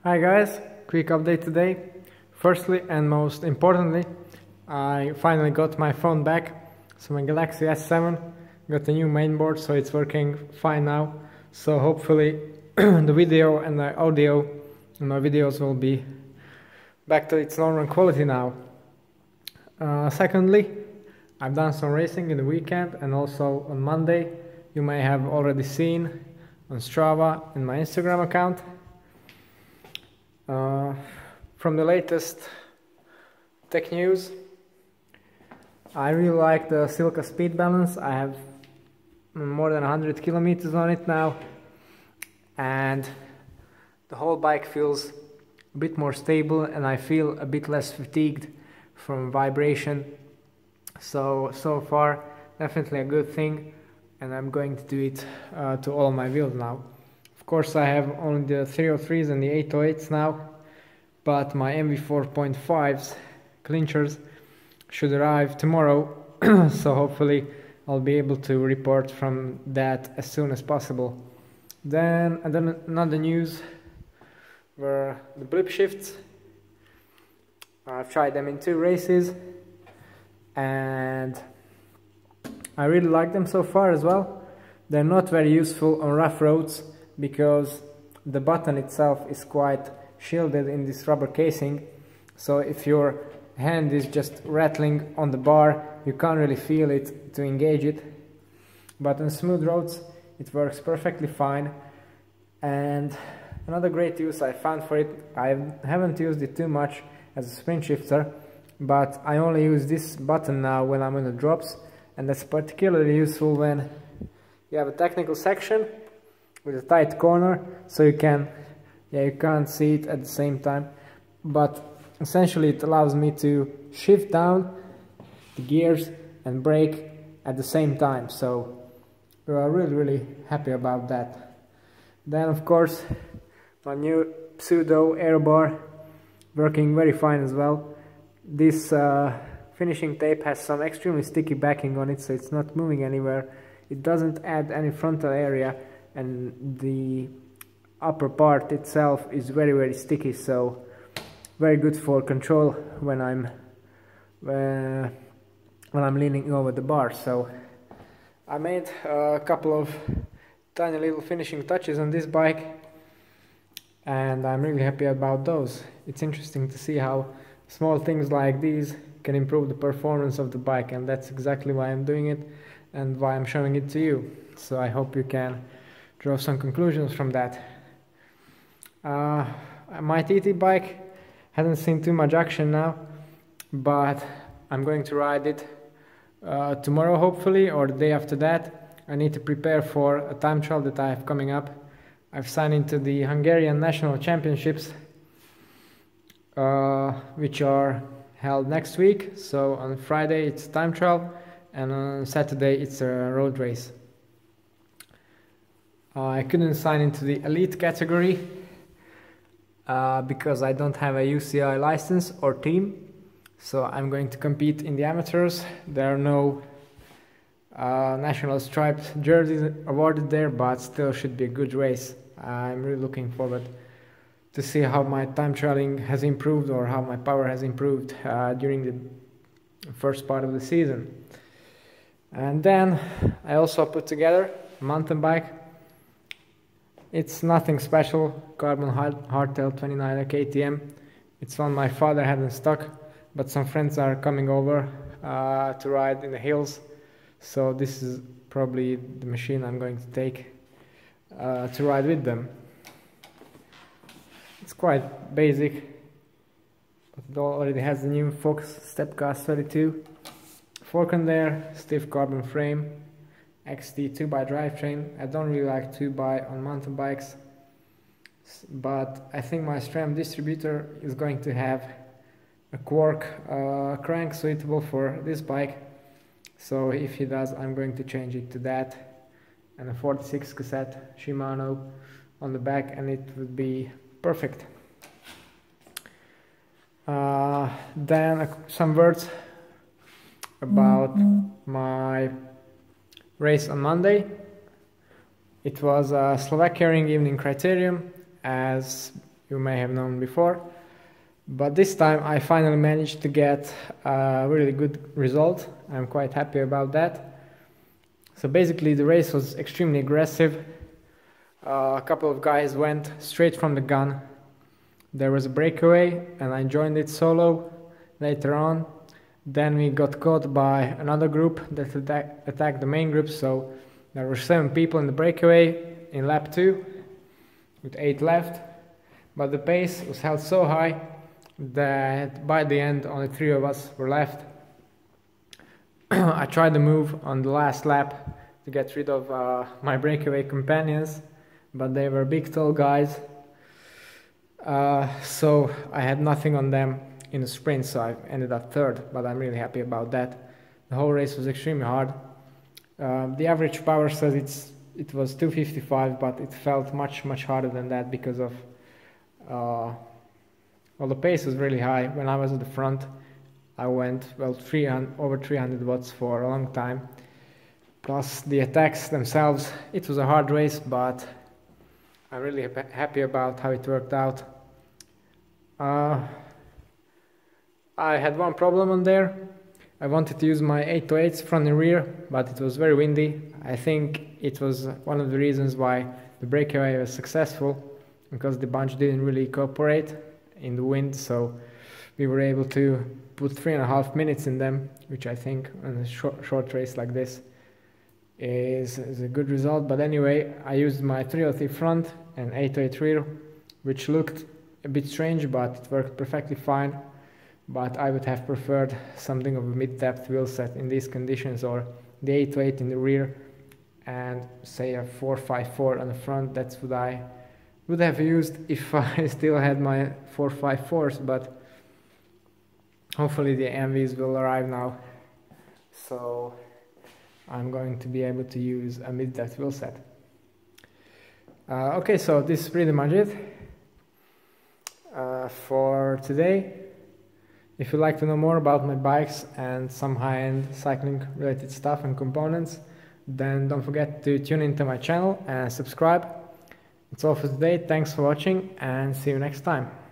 Hi guys, quick update today. Firstly and most importantly, I finally got my phone back. So my Galaxy S7 got a new mainboard, so it's working fine now. So hopefully the video and the audio in my videos will be back to its normal quality now. Secondly, I've done some racing in the weekend and also on Monday. You may have already seen on Strava in my Instagram account. From the latest tech news, I really like the Silca speed balance. I have more than 100 kilometers on it now, and the whole bike feels a bit more stable and I feel a bit less fatigued from vibration. So far definitely a good thing, and I'm going to do it to all my wheels now. Of course I have only the 303s and the 808s now, but my MV4.5s clinchers should arrive tomorrow, so hopefully I'll be able to report from that as soon as possible. Then another news were the blip shifts. I've tried them in 2 races and I really like them so far as well. They're not very useful on rough roads because the button itself is quite shielded in this rubber casing, so if your hand is just rattling on the bar you can't really feel it to engage it, but on smooth roads it works perfectly fine. And another great use I found for it, I haven't used it too much as a sprint shifter, but I only use this button now when I'm on the drops, and that's particularly useful when you have a technical section with a tight corner, so you can't see it at the same time, but essentially it allows me to shift down the gears and brake at the same time, so we're really happy about that. Then of course my new pseudo aero bar working very fine as well. This finishing tape has some extremely sticky backing on it, so it's not moving anywhere. It doesn't add any frontal area, and the upper part itself is very sticky, so very good for control when I'm leaning over the bar. So I made a couple of tiny little finishing touches on this bike and I'm really happy about those. It's interesting to see how small things like these can improve the performance of the bike, and that's exactly why I'm doing it and why I'm showing it to you. So I hope you can draw some conclusions from that. My TT bike hasn't seen too much action now, but I'm going to ride it tomorrow hopefully, or the day after that. I need to prepare for a time trial that I have coming up. I've signed into the Hungarian national championships, which are held next week. So on Friday it's time trial and on Saturday it's a road race. I couldn't sign into the elite category because I don't have a UCI license or team, so I'm going to compete in the amateurs. There are no national striped jerseys awarded there, but still should be a good race. I'm really looking forward to see how my time trialing has improved or how my power has improved during the first part of the season. And then I also put together a mountain bike. It's nothing special, carbon hardtail 29er KTM. It's one my father had in stock, but some friends are coming over to ride in the hills, so this is probably the machine I'm going to take to ride with them. It's quite basic, but it already has the new Fox Stepcast 32 fork on there, stiff carbon frame, XT 2x drivetrain. I don't really like 2x on mountain bikes, but I think my SRAM distributor is going to have a Quark crank suitable for this bike, so if he does I'm going to change it to that, and a 46 cassette Shimano on the back, and it would be perfect. Then some words about my race on Monday. It was a Slovakia Ring evening criterium, as you may have known before. But this time I finally managed to get a really good result. I'm quite happy about that. So basically the race was extremely aggressive. A couple of guys went straight from the gun. There was a breakaway and I joined it solo later on. Then we got caught by another group that attacked the main group, so there were 7 people in the breakaway in lap 2 with 8 left. But the pace was held so high that by the end only 3 of us were left. I tried to move on the last lap to get rid of my breakaway companions, but they were big tall guys, so I had nothing on them in the sprint, so I ended up 3rd, but I'm really happy about that. The whole race was extremely hard. The average power says it was 255, but it felt much harder than that because of well, the pace was really high. When I was at the front, I went well over 300 watts for a long time. Plus the attacks themselves, it was a hard race, but I'm really happy about how it worked out. I had one problem on there. I wanted to use my 808s front and rear, but it was very windy. I think it was one of the reasons why the breakaway was successful, because the bunch didn't really cooperate in the wind, so we were able to put 3.5 minutes in them, which I think on a short race like this is a good result. But anyway, I used my 303 front and 808 rear, which looked a bit strange, but it worked perfectly fine. But I would have preferred something of a mid-depth wheel set in these conditions, or the 808 in the rear and say a 454 on the front. That's what I would have used if I still had my 454s, but hopefully the MVs will arrive now, so I'm going to be able to use a mid-depth wheel set. Okay, so this is pretty much it for today. If you'd like to know more about my bikes and some high-end cycling related stuff and components, then don't forget to tune into my channel and subscribe. It's all for today. Thanks for watching and see you next time.